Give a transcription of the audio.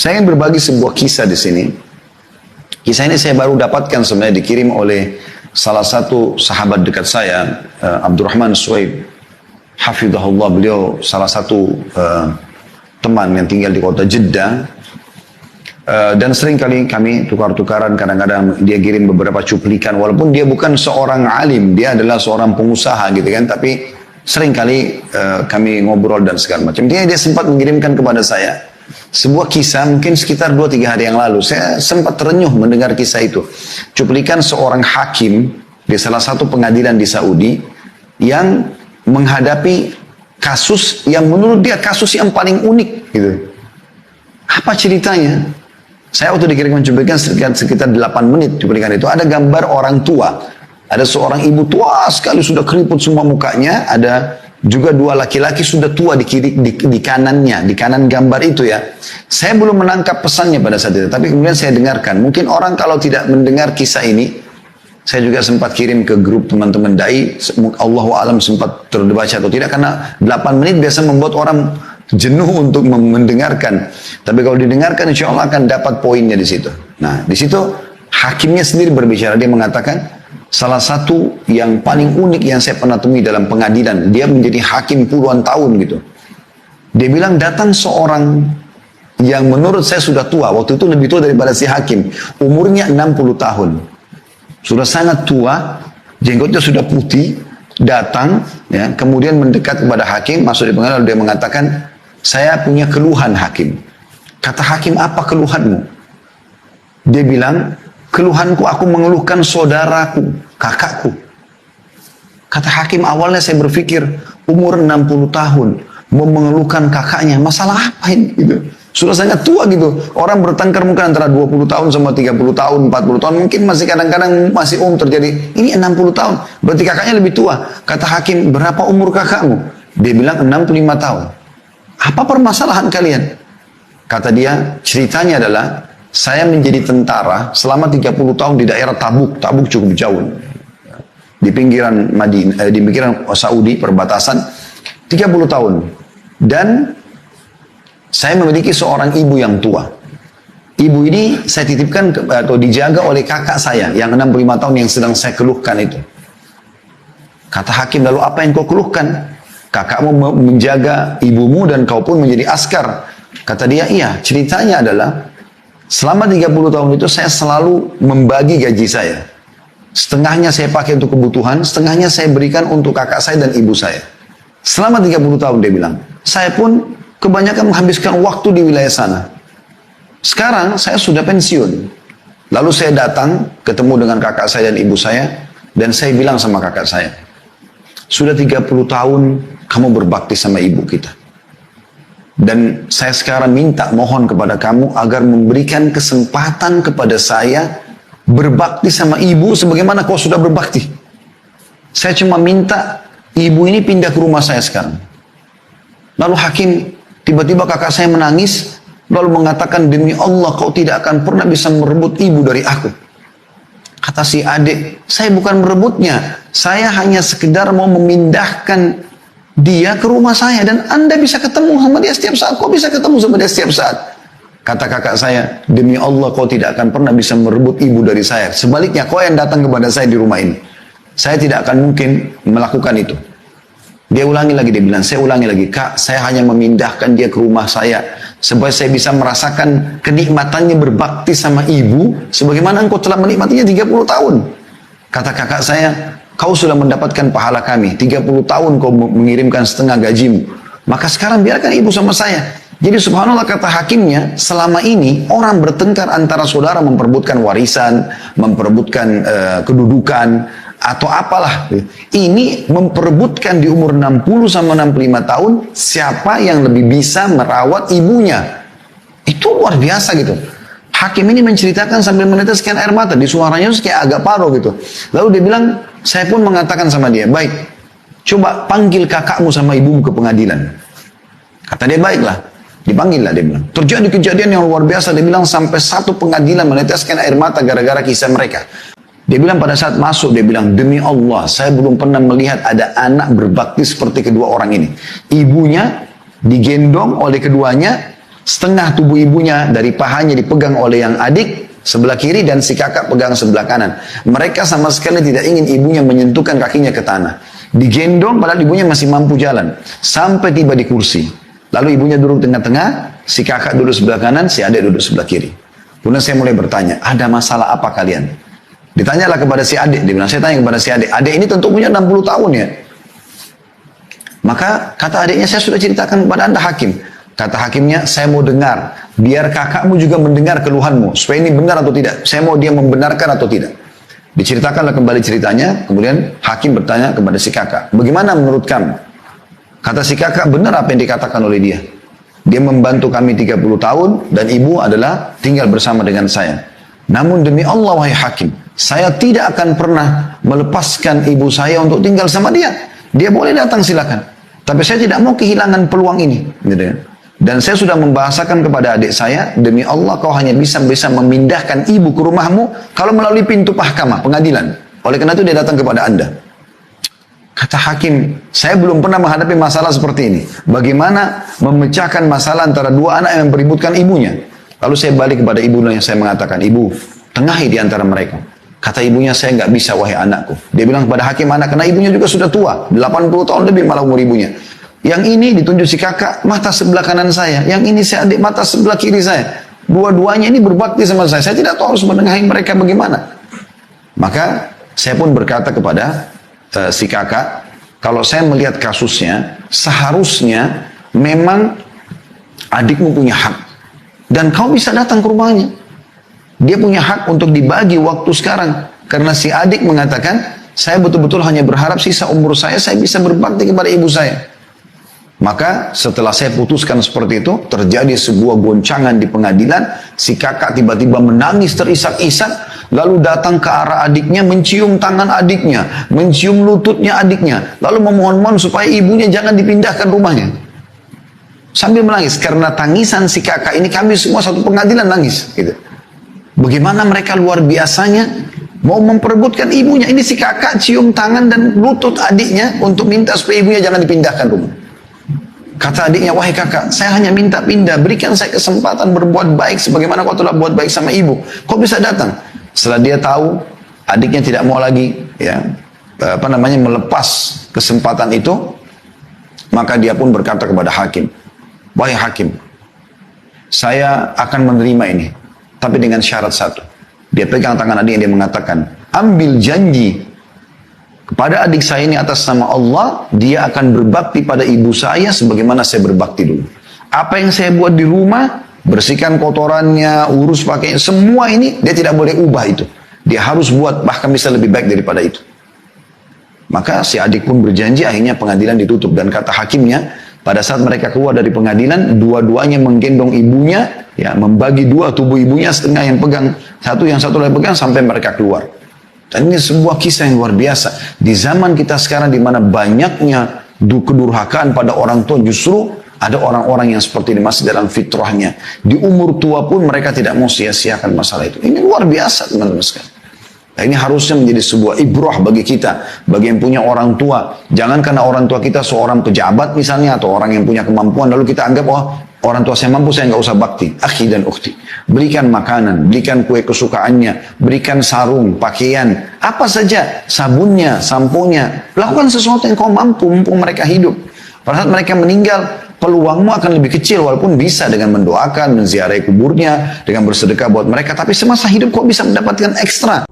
Saya ingin berbagi sebuah kisah di sini. Kisah ini saya baru dapatkan sebenarnya dikirim oleh salah satu sahabat dekat saya, Abdurrahman Suhaib. Hafidhahullah, beliau salah satu teman yang tinggal di kota Jeddah. Dan sering kali kami tukar-tukaran, kadang-kadang dia kirim beberapa cuplikan, walaupun dia bukan seorang alim, dia adalah seorang pengusaha gitu kan, tapi sering kali kami ngobrol dan segala macam. Dia sempat mengirimkan kepada saya sebuah kisah mungkin sekitar 2-3 hari yang lalu. Saya sempat terenyuh mendengar kisah itu. Cuplikan seorang hakim di salah satu pengadilan di Saudi yang menghadapi kasus yang menurut dia kasus yang paling unik gitu. Apa ceritanya? Saya waktu dikirimkan cuplikan sekitar 8 menit cuplikan itu, ada gambar orang tua. Ada seorang ibu tua sekali, sudah keriput semua mukanya. Ada juga 2 laki-laki sudah tua di kanannya, di kanan gambar itu ya. Saya belum menangkap pesannya pada saat itu, tapi kemudian saya dengarkan. Mungkin orang kalau tidak mendengar kisah ini, saya juga sempat kirim ke grup teman-teman dai, Allahu alam sempat terbaca atau tidak, karena 8 menit biasa membuat orang jenuh untuk mendengarkan. Tapi kalau didengarkan insya Allah akan dapat poinnya di situ. Nah, di situ hakimnya sendiri berbicara, dia mengatakan salah satu yang paling unik yang saya pernah temui dalam pengadilan, dia menjadi hakim puluhan tahun gitu. Dia bilang datang seorang yang menurut saya sudah tua, waktu itu lebih tua daripada si hakim, umurnya 60 tahun. Sudah sangat tua, jenggotnya sudah putih, datang, ya, kemudian mendekat kepada hakim, masuk di pengadilan, dia mengatakan, saya punya keluhan hakim. Kata hakim, apa keluhanmu? Dia bilang, keluhanku aku mengeluhkan saudaraku, kakakku. Kata hakim, awalnya saya berpikir, umur 60 tahun, mau mengeluhkan kakaknya, masalah apa ini? Gitu. Sudah sangat tua gitu. Orang bertengkar mungkin antara 20 tahun sama 30 tahun, 40 tahun. Mungkin masih kadang-kadang masih terjadi. Ini 60 tahun. Berarti kakaknya lebih tua. Kata hakim, berapa umur kakakmu? Dia bilang 65 tahun. Apa permasalahan kalian? Kata dia, ceritanya adalah, saya menjadi tentara selama 30 tahun di daerah Tabuk. Tabuk cukup jauh. Di pinggiran Madinah, di pinggiran Saudi, perbatasan. 30 tahun. Dan saya memiliki seorang ibu yang tua. Ibu ini saya titipkan atau dijaga oleh kakak saya yang 65 tahun yang sedang saya keluhkan itu. Kata hakim, lalu apa yang kau keluhkan? Kakakmu menjaga ibumu dan kau pun menjadi askar. Kata dia, iya, ceritanya adalah selama 30 tahun itu saya selalu membagi gaji saya. Setengahnya saya pakai untuk kebutuhan, setengahnya saya berikan untuk kakak saya dan ibu saya. Selama 30 tahun dia bilang, saya pun kebanyakan menghabiskan waktu di wilayah sana. Sekarang saya sudah pensiun. Lalu saya datang ketemu dengan kakak saya dan ibu saya, dan saya bilang sama kakak saya, sudah 30 tahun kamu berbakti sama ibu kita. Dan saya sekarang minta mohon kepada kamu agar memberikan kesempatan kepada saya berbakti sama ibu sebagaimana kau sudah berbakti. Saya cuma minta ibu ini pindah ke rumah saya sekarang. Lalu hakim, tiba-tiba kakak saya menangis, lalu mengatakan, demi Allah kau tidak akan pernah bisa merebut ibu dari aku. Kata si adik, saya bukan merebutnya, saya hanya sekedar mau memindahkan dia ke rumah saya, dan anda bisa ketemu sama dia setiap saat, kau bisa ketemu sama dia setiap saat. Kata kakak saya, demi Allah kau tidak akan pernah bisa merebut ibu dari saya. Sebaliknya kau yang datang kepada saya di rumah ini. Saya tidak akan mungkin melakukan itu. Dia ulangi lagi, dia bilang, saya ulangi lagi, kak, saya hanya memindahkan dia ke rumah saya supaya saya bisa merasakan kenikmatannya berbakti sama ibu sebagaimana engkau telah menikmatinya 30 tahun. Kata kakak saya, kau sudah mendapatkan pahala kami, 30 tahun kau mengirimkan setengah gajimu, maka sekarang biarkan ibu sama saya. Jadi subhanallah, kata hakimnya, selama ini orang bertengkar antara saudara memperebutkan warisan, memperebutkan kedudukan, atau apalah. Ini memperebutkan di umur 60 sama 65 tahun, siapa yang lebih bisa merawat ibunya. Itu luar biasa gitu. Hakim ini menceritakan sambil meneteskan air mata, di suaranya kayak agak paro gitu. Lalu dia bilang, saya pun mengatakan sama dia, baik, coba panggil kakakmu sama ibumu ke pengadilan. Kata dia, baiklah. Dipanggil lah, dia bilang. Terjadi kejadian yang luar biasa, dia bilang sampai satu pengadilan meneteskan air mata gara-gara kisah mereka. Dia bilang pada saat masuk, dia bilang, demi Allah, saya belum pernah melihat ada anak berbakti seperti kedua orang ini. Ibunya digendong oleh keduanya, Setengah tubuh ibunya dari pahanya dipegang oleh yang adik sebelah kiri dan si kakak pegang sebelah kanan. Mereka sama sekali tidak ingin ibunya menyentuhkan kakinya ke tanah. Digendong padahal ibunya masih mampu jalan. Sampai tiba di kursi. Lalu ibunya duduk tengah-tengah, si kakak duduk sebelah kanan, si adik duduk sebelah kiri. Kemudian saya mulai bertanya, ada masalah apa kalian? Ditanyalah kepada si adik, dia bilang, saya tanya kepada si adik, adik ini tentu punya 60 tahun ya. Maka kata adiknya, saya sudah ceritakan kepada anda hakim. Kata hakimnya, saya mau dengar, biar kakakmu juga mendengar keluhanmu, supaya ini benar atau tidak. Saya mau dia membenarkan atau tidak. Diceritakanlah kembali ceritanya, kemudian hakim bertanya kepada si kakak, bagaimana menurut kamu? Kata si kakak, benar apa yang dikatakan oleh dia. Dia membantu kami 30 tahun, dan ibu adalah tinggal bersama dengan saya. Namun demi Allah, wahai hakim, saya tidak akan pernah melepaskan ibu saya untuk tinggal sama dia. Dia boleh datang silakan. Tapi saya tidak mau kehilangan peluang ini. Gitu. Dan saya sudah membahasakan kepada adik saya, demi Allah kau hanya bisa memindahkan ibu ke rumahmu kalau melalui pintu mahkamah, pengadilan. Oleh karena itu dia datang kepada anda. Kata hakim, saya belum pernah menghadapi masalah seperti ini. Bagaimana memecahkan masalah antara dua anak yang beributkan ibunya. Lalu saya balik kepada ibunya yang saya mengatakan, ibu, tengahi di antara mereka. Kata ibunya, saya nggak bisa wahai anakku. Dia bilang kepada hakim anak, karena ibunya juga sudah tua, 80 tahun lebih malah umur ibunya. Yang ini ditunjuk si kakak, mata sebelah kanan saya. Yang ini si adik, mata sebelah kiri saya. Dua-duanya ini berbakti sama saya. Saya tidak tahu harus menengahi mereka bagaimana. Maka saya pun berkata kepada si kakak, kalau saya melihat kasusnya, seharusnya memang adikmu punya hak. Dan kau bisa datang ke rumahnya. Dia punya hak untuk dibagi waktu sekarang. Karena si adik mengatakan, saya betul-betul hanya berharap sisa umur saya bisa berbakti kepada ibu saya. Maka setelah saya putuskan seperti itu, terjadi sebuah goncangan di pengadilan. Si kakak tiba-tiba menangis terisak-isak, lalu datang ke arah adiknya, mencium tangan adiknya, mencium lututnya adiknya, lalu memohon-mohon supaya ibunya jangan dipindahkan rumahnya. Sambil menangis, karena tangisan si kakak ini kami semua satu pengadilan nangis. Gitu. Bagaimana mereka luar biasanya mau memperebutkan ibunya. Ini si kakak cium tangan dan lutut adiknya untuk minta supaya ibunya jangan dipindahkan rumah. Kata adiknya, wahai kakak, saya hanya minta pindah, berikan saya kesempatan berbuat baik sebagaimana kau telah buat baik sama ibu. Kau bisa datang. Setelah dia tahu adiknya tidak mau lagi melepas kesempatan itu, maka dia pun berkata kepada hakim, wahai hakim, saya akan menerima ini, tapi dengan syarat satu. Dia pegang tangan adiknya, dia mengatakan, ambil janji kepada adik saya ini atas nama Allah, dia akan berbakti pada ibu saya sebagaimana saya berbakti dulu. Apa yang saya buat di rumah, bersihkan kotorannya, urus pakainya, semua ini dia tidak boleh ubah itu. Dia harus buat bahkan bisa lebih baik daripada itu. Maka si adik pun berjanji, akhirnya pengadilan ditutup. Dan kata hakimnya, pada saat mereka keluar dari pengadilan, dua-duanya menggendong ibunya, ya, membagi dua tubuh ibunya, setengah yang pegang satu, yang satu lagi pegang sampai mereka keluar. Dan ini sebuah kisah yang luar biasa. Di zaman kita sekarang di mana banyaknya kedurhakaan pada orang tua, justru ada orang-orang yang seperti ini masih dalam fitrahnya. Di umur tua pun mereka tidak mau sia-siakan masalah itu. Ini luar biasa teman-teman sekalian. Nah, ini harusnya menjadi sebuah ibrah bagi kita, bagi yang punya orang tua. Jangan karena orang tua kita seorang pejabat misalnya, atau orang yang punya kemampuan, lalu kita anggap, oh orang tua saya mampu, saya nggak usah bakti. Akhi dan ukhti, berikan makanan, berikan kue kesukaannya, berikan sarung, pakaian, apa saja, sabunnya, samponya. Lakukan sesuatu yang kau mampu, mumpung mereka hidup. Pada saat mereka meninggal, peluangmu akan lebih kecil, walaupun bisa dengan mendoakan, menziarahi kuburnya, dengan bersedekah buat mereka. Tapi semasa hidup kau bisa mendapatkan ekstra.